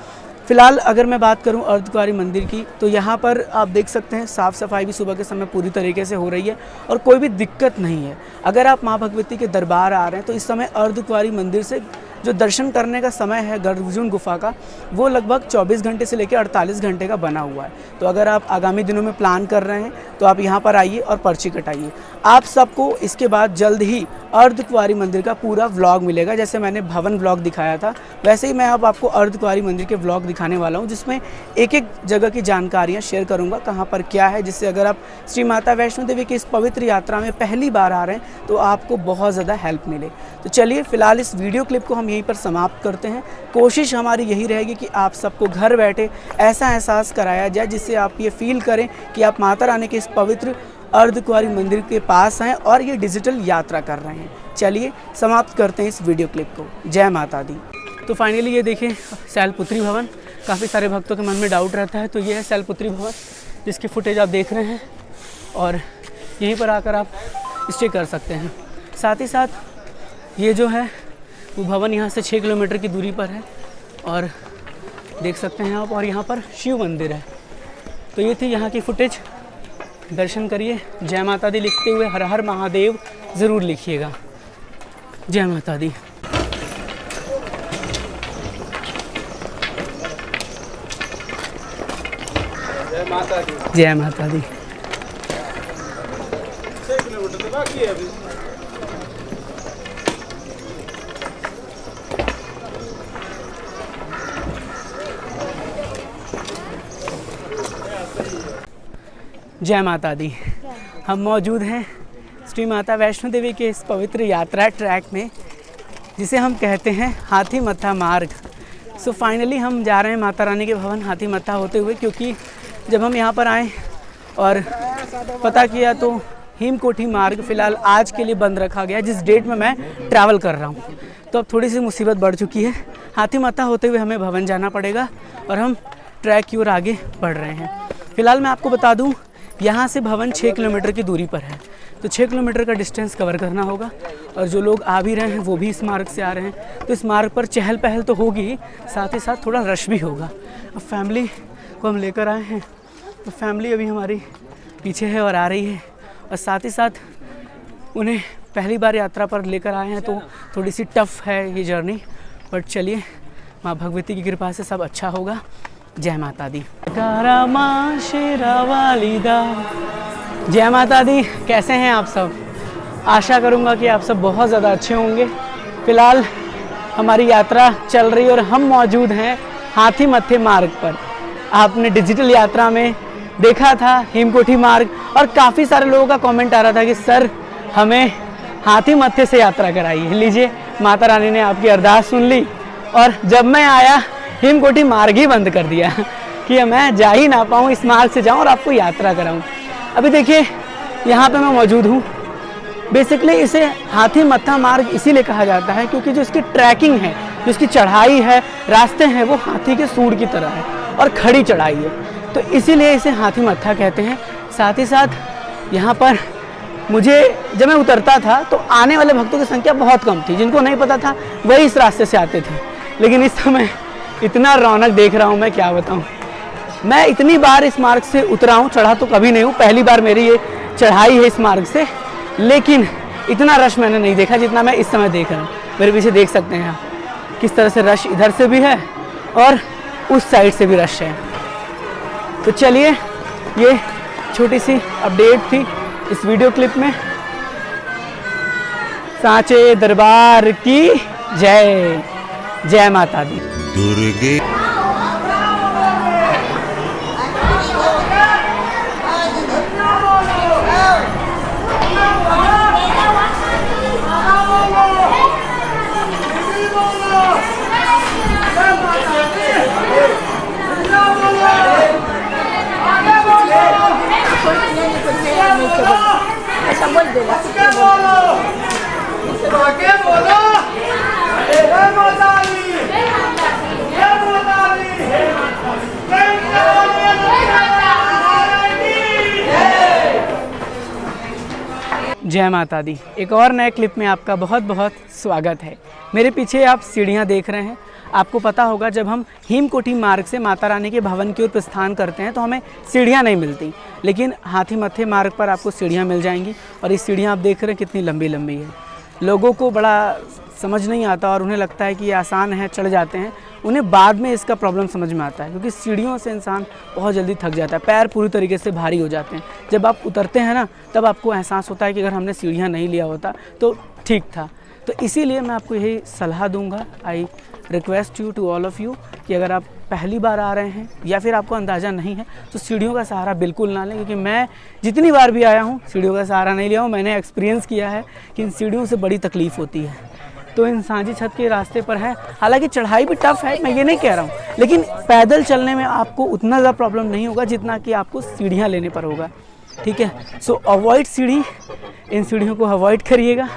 फ़िलहाल अगर मैं बात करूं अर्धकुंवारी मंदिर की, तो यहाँ पर आप देख सकते हैं साफ़ सफाई भी सुबह के समय पूरी तरीके से हो रही है और कोई भी दिक्कत नहीं है। अगर आप माँ भगवती के दरबार आ रहे हैं तो इस समय अर्धकुंवारी मंदिर से जो दर्शन करने का समय है गर्भजून गुफा का, वो लगभग 24 घंटे से लेकर 48 घंटे का बना हुआ है। तो अगर आप आगामी दिनों में प्लान कर रहे हैं तो आप यहाँ पर आइए और पर्ची कटाइए। आप सबको इसके बाद जल्द ही अर्धकुंवारी मंदिर का पूरा व्लॉग मिलेगा। जैसे मैंने भवन व्लॉग दिखाया था, वैसे ही मैं अब आपको अर्धकुंवारी मंदिर के व्लॉग दिखाने वाला हूँ, जिसमें एक एक जगह की जानकारियाँ शेयर करूँगा, कहाँ पर क्या है, जिससे अगर आप श्री माता वैष्णो देवी की इस पवित्र यात्रा में पहली बार आ रहे हैं तो आपको बहुत ज़्यादा हेल्प मिले। तो चलिए फ़िलहाल इस वीडियो क्लिप को हम यहीं पर समाप्त करते हैं। कोशिश हमारी यही रहेगी कि आप सबको घर बैठे ऐसा एहसास कराया जाए जिससे आप ये फील करें कि आप माता रानी के इस पवित्र अर्धकुंवारी मंदिर के पास हैं और ये डिजिटल यात्रा कर रहे हैं। चलिए समाप्त करते हैं इस वीडियो क्लिप को। जय माता दी। तो फाइनली ये देखिए शैलपुत्री भवन, काफ़ी सारे भक्तों के मन में डाउट रहता है, तो ये है शैलपुत्री भवन जिसकी फुटेज आप देख रहे हैं और यहीं पर आकर आप स्टे कर सकते हैं। साथ ही साथ ये जो है वो भवन यहाँ से 6 किलोमीटर की दूरी पर है और देख सकते हैं आप, और यहाँ पर शिव मंदिर है। तो ये थी यहाँ की फुटेज, दर्शन करिए। जय माता दी लिखते हुए हर हर महादेव ज़रूर लिखिएगा। जय माता दी। जय माता दी। जय माता दी। 6 किलोमीटर तो बाकी है अभी। जय माता दी। हम मौजूद हैं श्री माता वैष्णो देवी के इस पवित्र यात्रा ट्रैक में, जिसे हम कहते हैं हाथी मत्था मार्ग। सो फाइनली हम जा रहे हैं माता रानी के भवन हाथी मत्था होते हुए, क्योंकि जब हम यहाँ पर आए और पता किया तो हेमकोठी मार्ग फ़िलहाल आज के लिए बंद रखा गया, जिस डेट में मैं ट्रैवल कर रहा हूँ। तो अब थोड़ी सी मुसीबत बढ़ चुकी है। हाथी मत्था होते हुए हमें भवन जाना पड़ेगा और हम ट्रैक की ओर आगे बढ़ रहे हैं। फ़िलहाल मैं आपको बता दूँ, यहाँ से भवन 6 किलोमीटर की दूरी पर है, तो 6 किलोमीटर का डिस्टेंस कवर करना होगा। और जो लोग आ भी रहे हैं वो भी इस मार्ग से आ रहे हैं, तो इस मार्ग पर चहल पहल तो होगी ही, साथ ही साथ थोड़ा रश भी होगा। अब फैमिली को हम लेकर आए हैं, तो फैमिली अभी हमारी पीछे है और आ रही है, और साथ ही साथ उन्हें पहली बार यात्रा पर लेकर आए हैं, तो थोड़ी सी टफ़ है ये जर्नी। बट चलिए, माँ भगवती की कृपा से सब अच्छा होगा। जय माता दी। माँ शेरा वाली दा। जय माता दी। कैसे हैं आप सब? आशा करूँगा कि आप सब बहुत ज़्यादा अच्छे होंगे। फ़िलहाल हमारी यात्रा चल रही है और हम मौजूद हैं हाथी मत्थे मार्ग पर। आपने डिजिटल यात्रा में देखा था हेमकोठी मार्ग, और काफ़ी सारे लोगों का कमेंट आ रहा था कि सर हमें हाथी मत्थे से यात्रा कराइए। लीजिए, माता रानी ने आपकी अरदास सुन ली और जब मैं आया हेमकोठी मार्ग ही बंद कर दिया कि मैं जा ही ना पाऊँ, इस मार्ग से जाऊँ और आपको यात्रा कराऊँ। अभी देखिए यहाँ पे मैं मौजूद हूँ। बेसिकली इसे हाथी मत्था मार्ग इसीलिए कहा जाता है क्योंकि जो इसकी ट्रैकिंग है, जो इसकी चढ़ाई है, रास्ते हैं, वो हाथी के सूंड की तरह है और खड़ी चढ़ाई है, तो इसीलिए इसे हाथी मत्था कहते हैं। साथ ही साथ यहाँ पर मुझे जब मैं उतरता था तो आने वाले भक्तों की संख्या बहुत कम थी। जिनको नहीं पता था वही इस रास्ते से आते थे, लेकिन इस समय इतना रौनक देख रहा हूँ, मैं क्या बताऊँ। मैं इतनी बार इस मार्ग से उतरा हूँ, चढ़ा तो कभी नहीं हूँ, पहली बार मेरी ये चढ़ाई है इस मार्ग से, लेकिन इतना रश मैंने नहीं देखा जितना मैं इस समय देख रहा हूँ। मेरे पीछे देख सकते हैं आप किस तरह से रश इधर से भी है और उस साइड से भी रश है। तो चलिए, ये छोटी सी अपडेट थी इस वीडियो क्लिप में। सांचे दरबार की जय। जय माता दी। दुर्गे जय माता दी। एक और नए क्लिप में आपका बहुत बहुत स्वागत है। मेरे पीछे आप सीढ़ियाँ देख रहे हैं। आपको पता होगा जब हम हेमकोटी मार्ग से माता रानी के भवन की ओर प्रस्थान करते हैं तो हमें सीढ़ियाँ नहीं मिलती, लेकिन हाथी मत्थे मार्ग पर आपको सीढ़ियाँ मिल जाएंगी। और ये सीढ़ियाँ आप देख रहे हैं कितनी लंबी लंबी है। लोगों को बड़ा समझ नहीं आता और उन्हें लगता है कि ये आसान है, चढ़ जाते हैं। उन्हें बाद में इसका प्रॉब्लम समझ में आता है, क्योंकि सीढ़ियों से इंसान बहुत जल्दी थक जाता है, पैर पूरी तरीके से भारी हो जाते हैं। जब आप उतरते हैं ना, तब आपको एहसास होता है कि अगर हमने सीढ़ियाँ नहीं लिया होता तो ठीक था। तो इसीलिए मैं आपको यही सलाह दूंगा, I request you to all of you, कि अगर आप पहली बार आ रहे हैं या फिर आपको अंदाज़ा नहीं है तो सीढ़ियों का सहारा बिल्कुल ना लें, क्योंकि मैं जितनी बार भी आया हूँ सीढ़ियों का सहारा नहीं लिया हूँ। मैंने एक्सपीरियंस किया है कि इन सीढ़ियों से बड़ी तकलीफ़ होती है। तो इन सांझी छत के रास्ते पर है, हालांकि चढ़ाई भी टफ है, मैं ये नहीं कह रहा हूँ, लेकिन पैदल चलने में आपको उतना ज़्यादा प्रॉब्लम नहीं होगा जितना कि आपको सीढ़ियाँ लेने पर होगा। ठीक है, सो अवॉइड सीढ़ी, इन सीढ़ियों को अवॉइड करिएगा।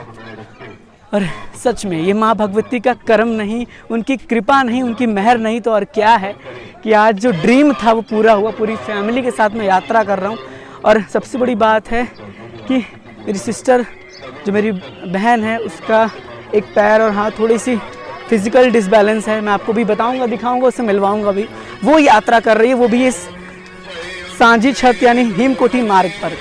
और सच में ये माँ भगवती का करम नहीं, उनकी कृपा नहीं, उनकी मेहर नहीं तो और क्या है कि आज जो ड्रीम था वो पूरा हुआ। पूरी फैमिली के साथ मैं यात्रा कर रहा हूँ। और सबसे बड़ी बात है कि मेरी सिस्टर, जो मेरी बहन है, उसका एक पैर और हाथ थोड़ी सी फिजिकल डिसबैलेंस है। मैं आपको भी बताऊंगा, दिखाऊंगा, उससे मिलवाऊंगा भी। वो यात्रा कर रही है, वो भी इस सांझी छत यानी हेमकोटी मार्ग पर।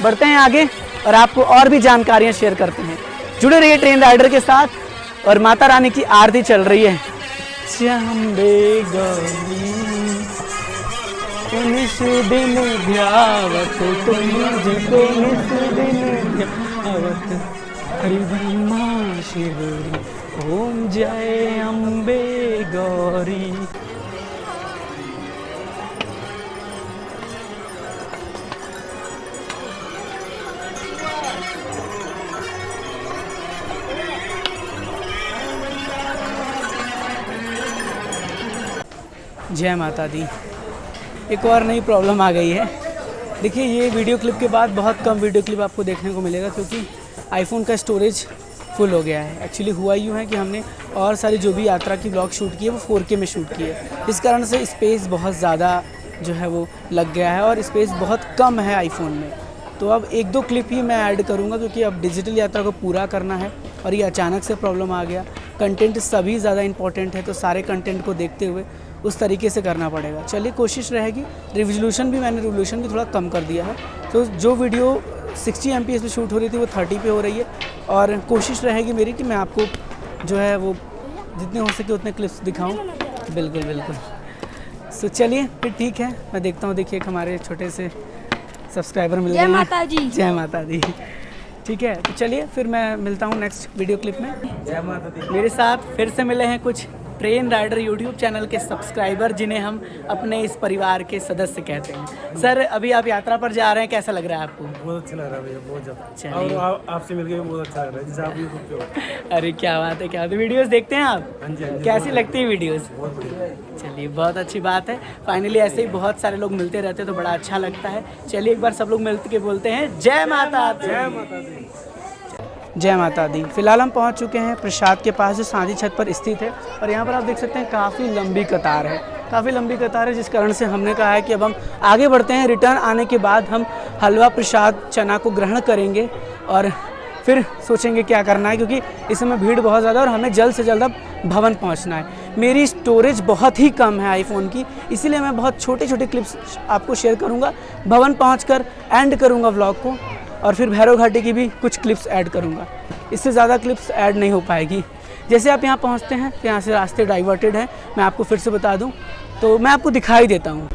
बढ़ते हैं आगे और आपको और भी जानकारियां शेयर करते हैं। जुड़े रहिए ट्रेन राइडर के साथ। और माता रानी की आरती चल रही है। चंबे गौरी निस दिन ध्यावत तुझको, निस दिन ध्यावत हरि ब्रह्मा शिवरी, ओम जय अम्बे गौरी। जय माता दी। एक और नई प्रॉब्लम आ गई है। देखिए, ये वीडियो क्लिप के बाद बहुत कम वीडियो क्लिप आपको देखने को मिलेगा, क्योंकि आईफोन का स्टोरेज फुल हो गया है। एक्चुअली हुआ यूँ है कि हमने और सारी जो भी यात्रा की व्लॉग शूट की है वो 4K में शूट की है। इस कारण से स्पेस बहुत ज़्यादा जो है वो लग गया है और स्पेस बहुत कम है आईफोन में। तो अब 1-2 क्लिप ही मैं ऐड करूँगा, क्योंकि अब डिजिटल यात्रा को पूरा करना है और ये अचानक से प्रॉब्लम आ गया। कंटेंट सभी ज़्यादा इंपॉर्टेंट है, तो सारे कंटेंट को देखते हुए उस तरीके से करना पड़ेगा। चलिए, कोशिश रहेगी। रिवोल्यूशन भी मैंने थोड़ा कम कर दिया है। तो जो वीडियो 60 MPS पे शूट हो रही थी वो 30 पे हो रही है। और कोशिश रहेगी मेरी कि मैं आपको जो है वो जितने हो सके उतने क्लिप्स दिखाऊं। बिल्कुल बिल्कुल। सो चलिए फिर ठीक है, मैं देखता हूँ। देखिए, हमारे छोटे से सब्सक्राइबर मिल गए हैं। जय माता जी। जय माता दी। ठीक है, तो चलिए फिर मैं मिलता हूँ नेक्स्ट वीडियो क्लिप में। जय माता दी। मेरे साथ फिर से मिले हैं कुछ ट्रेन राइडर यूट्यूब चैनल के सब्सक्राइबर, जिन्हें हम अपने इस परिवार के सदस्य कहते हैं। सर, अभी आप यात्रा पर जा रहे हैं, कैसा लग रहा है आपको? बहुत अच्छा लग रहा है भैया, बहुत ज़्यादा। चलिए। और आपसे मिलकर भी बहुत अच्छा लग रहा है, जैसे आप यूट्यूब पे हो। अरे क्या बात है, क्या बात है। वीडियोस देखते हैं आप? हाँ जी, हाँ जी। कैसी लगती है वीडियोस? बहुत बढ़िया। चलिए, बहुत अच्छी बात है। फाइनली ऐसे ही बहुत सारे लोग मिलते रहते हैं तो बड़ा अच्छा लगता है। चलिए, एक बार सब लोग मिल के बोलते हैं जय माता दी। जय माता दी। जय माता दी। फिलहाल हम पहुंच चुके हैं प्रसाद के पास, जो सांझी छत पर स्थित है। और यहाँ पर आप देख सकते हैं काफ़ी लंबी कतार है, काफ़ी लंबी कतार है, जिस कारण से हमने कहा है कि अब हम आगे बढ़ते हैं। रिटर्न आने के बाद हम हलवा प्रसाद चना को ग्रहण करेंगे और फिर सोचेंगे क्या करना है, क्योंकि इस समय भीड़ बहुत ज़्यादा और हमें जल्द से जल्द अब भवन पहुंचना है। मेरी स्टोरेज बहुत ही कम है आईफोन की, इसीलिए मैं बहुत छोटे छोटे क्लिप्स आपको शेयर करूंगा। भवन पहुंचकर एंड करूंगा व्लॉग को, और फिर भैरव घाटी की भी कुछ क्लिप्स ऐड करूंगा। इससे ज़्यादा क्लिप्स ऐड नहीं हो पाएगी। जैसे आप यहाँ पहुँचते हैं तो यहाँ से रास्ते डाइवर्टेड हैं, मैं आपको फिर से बता दूँ तो मैं आपको दिखाई देता हूँ।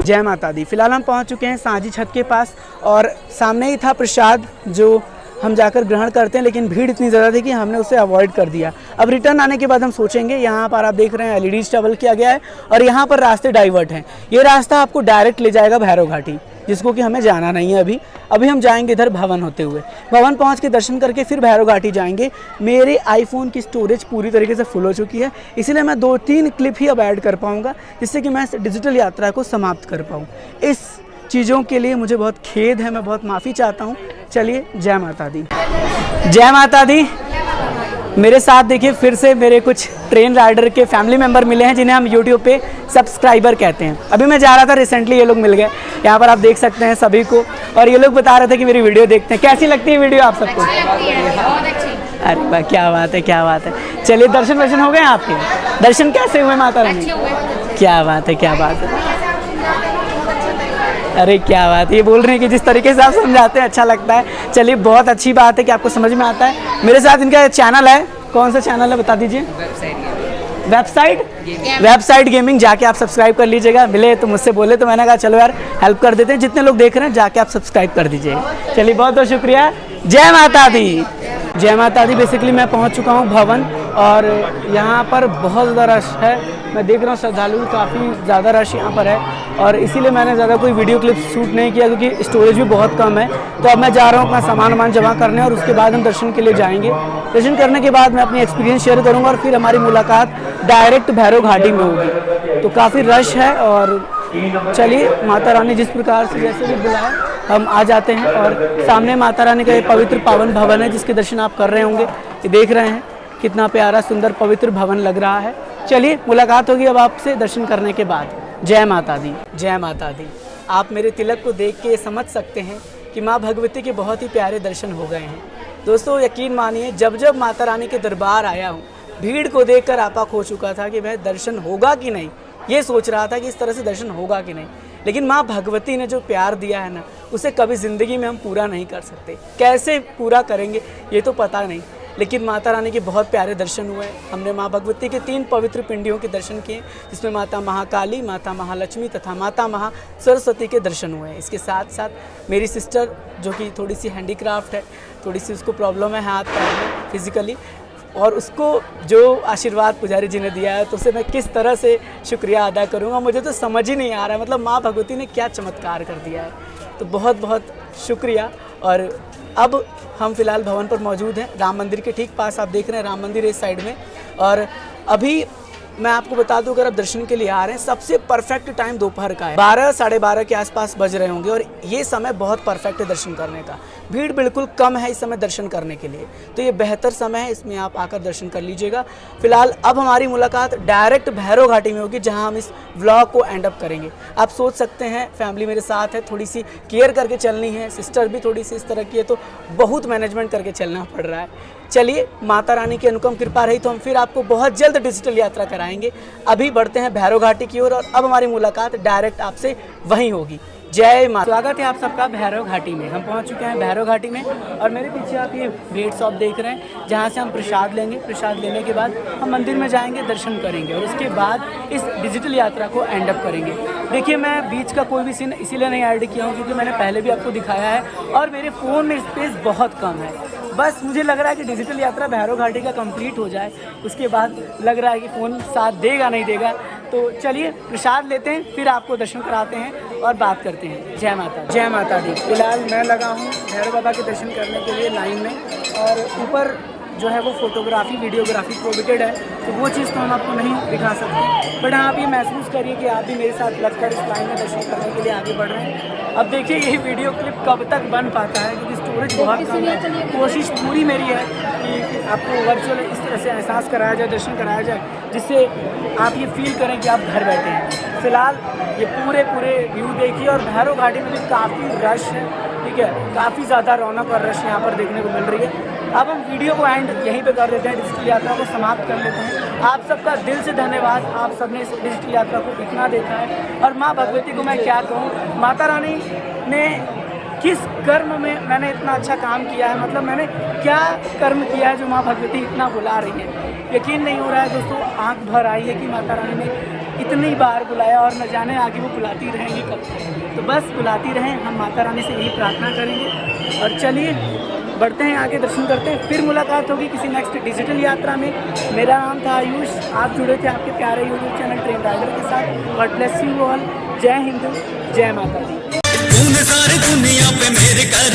जय माता दी। फिलहाल हम पहुंच चुके हैं सांझी छत के पास और सामने ही था प्रसाद जो हम जाकर ग्रहण करते हैं, लेकिन भीड़ इतनी ज़्यादा थी कि हमने उसे अवॉइड कर दिया। अब रिटर्न आने के बाद हम सोचेंगे। यहाँ पर आप देख रहे हैं एलईडी ट्रैवल किया गया है और यहाँ पर रास्ते डाइवर्ट हैं। ये रास्ता आपको डायरेक्ट ले जाएगा भैरव घाटी, जिसको कि हमें जाना नहीं है अभी हम जाएंगे इधर भवन होते हुए। भवन पहुँच के दर्शन करके फिर भैरव घाटी जाएंगे। मेरे आईफोन की स्टोरेज पूरी तरीके से फुल हो चुकी है, इसीलिए मैं 2-3 क्लिप ही अब ऐड कर पाऊँगा, जिससे कि मैं डिजिटल यात्रा को समाप्त कर पाऊँ। इस चीज़ों के लिए मुझे बहुत खेद है, मैं बहुत माफ़ी चाहता हूँ। चलिए, जय माता दी। जय माता दी। मेरे साथ देखिए फिर से मेरे कुछ ट्रेन राइडर के फैमिली मेम्बर मिले हैं जिन्हें हम यूट्यूब पे सब्सक्राइबर कहते हैं। अभी मैं जा रहा था, रिसेंटली ये लोग मिल गए। यहाँ पर आप देख सकते हैं सभी को, और ये लोग बता रहे थे कि मेरी वीडियो देखते हैं। कैसी लगती है वीडियो आप सबको? अरे वाह, क्या बात है, क्या बात है। चलिए, दर्शन वर्शन हो गए आपके? दर्शन कैसे हुए माता रानी? क्या बात है, क्या बात है। अरे क्या बात है, ये बोल रहे हैं कि जिस तरीके से आप समझाते हैं अच्छा लगता है। चलिए, बहुत अच्छी बात है कि आपको समझ में आता है। मेरे साथ इनका चैनल है, कौन सा चैनल है बता दीजिए? Website gaming. जाके आप सब्सक्राइब कर लीजिएगा। मिले तो मुझसे बोले तो मैंने कहा चलो यार हेल्प कर देते हैं। जितने लोग देख रहे हैं जाके आप सब्सक्राइब कर दीजिएगा। चलिए, बहुत बहुत शुक्रिया। जय माता दी। जय माता दी। बेसिकली मैं पहुंच चुका हूं भवन, और यहाँ पर बहुत ज़्यादा रश है। मैं देख रहा हूँ श्रद्धालु काफ़ी ज़्यादा रश यहाँ पर है, और इसीलिए मैंने ज़्यादा कोई वीडियो क्लिप शूट नहीं किया क्योंकि स्टोरेज भी बहुत कम है। तो अब मैं जा रहा हूँ अपना सामान जमा करने, और उसके बाद हम दर्शन के लिए जाएंगे। दर्शन करने के बाद मैं अपनी एक्सपीरियंस शेयर करूँगा, और फिर हमारी मुलाकात डायरेक्ट भैरव घाटी में होगी। तो काफ़ी रश है, और चलिए, माता रानी जिस प्रकार से जैसे भी बुलाए हम आ जाते हैं। और सामने माता रानी का ये पवित्र पावन भवन है जिसके दर्शन आप कर रहे होंगे। ये देख रहे हैं कितना प्यारा सुंदर पवित्र भवन लग रहा है। चलिए, मुलाकात होगी अब आपसे दर्शन करने के बाद। जय माता दी। जय माता दी। आप मेरे तिलक को देख के समझ सकते हैं कि माँ भगवती के बहुत ही प्यारे दर्शन हो गए हैं। दोस्तों, यकीन मानिए, जब जब माता रानी के दरबार आया हूँ, भीड़ को देखकर आपाक हो चुका था कि मैं दर्शन होगा कि नहीं, ये सोच रहा था कि इस तरह से दर्शन होगा कि नहीं। लेकिन माँ भगवती ने जो प्यार दिया है ना, उसे कभी ज़िंदगी में हम पूरा नहीं कर सकते। कैसे पूरा करेंगे ये तो पता नहीं, लेकिन माता रानी के बहुत प्यारे दर्शन हुए। हमने माँ भगवती के 3 पवित्र पिंडियों के दर्शन किए, जिसमें माता महाकाली, माता महालक्ष्मी तथा माता महासरस्वती के दर्शन हुए हैं। इसके साथ साथ मेरी सिस्टर, जो कि थोड़ी सी हैंडीक्राफ्ट है, थोड़ी सी उसको प्रॉब्लम है हाथ पैर में फिजिकली, और उसको जो आशीर्वाद पुजारी जी ने दिया है, तो उसे मैं किस तरह से शुक्रिया अदा करूँगा, मुझे तो समझ ही नहीं आ रहा है। मतलब माँ भगवती ने क्या चमत्कार कर दिया है। तो बहुत बहुत शुक्रिया। और अब हम फिलहाल भवन पर मौजूद हैं, राम मंदिर के ठीक पास। आप देख रहे हैं राम मंदिर इस साइड में। और अभी मैं आपको बता दूं, अगर आप दर्शन के लिए आ रहे हैं, सबसे परफेक्ट टाइम दोपहर का है। 12 साढ़े 12 के आसपास बज रहे होंगे, और ये समय बहुत परफेक्ट है दर्शन करने का। भीड़ बिल्कुल कम है इस समय दर्शन करने के लिए, तो ये बेहतर समय है, इसमें आप आकर दर्शन कर लीजिएगा। फिलहाल अब हमारी मुलाकात डायरेक्ट भैरव घाटी में होगी, जहाँ हम इस व्लॉग को एंड अप करेंगे। आप सोच सकते हैं, फैमिली मेरे साथ है, थोड़ी सी केयर करके चलनी है, सिस्टर भी थोड़ी सी इस तरह की है, तो बहुत मैनेजमेंट करके चलना पड़ रहा है। चलिए, माता रानी की अनुपम कृपा रही तो हम फिर आपको बहुत जल्द डिजिटल यात्रा कराएंगे। अभी बढ़ते हैं भैरव घाटी की ओर, और अब हमारी मुलाकात डायरेक्ट आपसे वहीं होगी। जय माता। स्वागत है आप सबका भैरव घाटी में। हम पहुंच चुके हैं भैरव घाटी में, और मेरे पीछे आप ये ब्रेड शॉप देख रहे हैं, जहां से हम प्रसाद लेंगे। प्रसाद लेने के बाद हम मंदिर में जाएंगे, दर्शन करेंगे, और उसके बाद इस डिजिटल यात्रा को एंड अप करेंगे। देखिए, मैं बीच का कोई भी सीन इसीलिए नहीं ऐड किया हूँ क्योंकि मैंने पहले भी आपको दिखाया है, और मेरे फ़ोन में स्पेस बहुत कम है। बस मुझे लग रहा है कि डिजिटल यात्रा भैरव घाटी का कंप्लीट हो जाए, उसके बाद लग रहा है कि फ़ोन साथ देगा नहीं देगा। तो चलिए, प्रसाद लेते हैं, फिर आपको दर्शन कराते हैं और बात करते हैं। जय माता। जय माता दी। फिलहाल मैं लगा हूँ भैरव बाबा के दर्शन करने के लिए लाइन में, और ऊपर जो है वो फोटोग्राफी वीडियोग्राफी प्रोहिबिटेड है, तो वो चीज़ तो हम आपको नहीं दिखा सकते। बट हाँ, आप ये महसूस करिए कि आप भी मेरे साथ लगकर इस लाइन में दर्शन करने के लिए आगे बढ़ रहे हैं। अब देखिए, ये वीडियो क्लिप कब तक बन पाता है क्योंकि स्टोरेज बहुत कम है। कोशिश पूरी मेरी है कि आपको वर्चुअल इस तरह से एहसास कराया जाए, दर्शन कराया जाए, जिससे आप ये फील करें कि आप घर बैठे हैं। फिलहाल ये पूरे व्यू देखिए, और भैरव घाटी में भी काफ़ी रश है, ठीक है, काफ़ी ज़्यादा रौनक और रश यहाँ पर देखने को मिल रही है। अब हम वीडियो को एंड यहीं पे कर देते हैं, डिजिटल यात्रा को समाप्त कर लेते हैं। आप सबका दिल से धन्यवाद, आप सबने इस डिजिटल यात्रा को इतना देखा है। और माँ भगवती को मैं क्या कहूँ, माता रानी ने किस कर्म में मैंने इतना अच्छा काम किया है, मतलब मैंने क्या कर्म किया है जो माँ भगवती इतना बुला रही है। यकीन नहीं हो रहा है दोस्तों, आँख भर आई है कि माता रानी ने इतनी बार बुलाया, और न जाने आगे वो बुलाती रहेंगी कब। तो बस बुलाती रहें, हम माता रानी से यही प्रार्थना करेंगे। और चलिए, बढ़ते हैं आगे, दर्शन करते हैं, फिर मुलाकात होगी किसी नेक्स्ट डिजिटल यात्रा में। मेरा नाम था आयुष, आप जुड़े थे आपके प्यारे यूट्यूब चैनल ट्रेन राइडर के साथ। God bless you all. जय हिंद, जय माता दी। तूने सारी दुनिया पे मेरे कर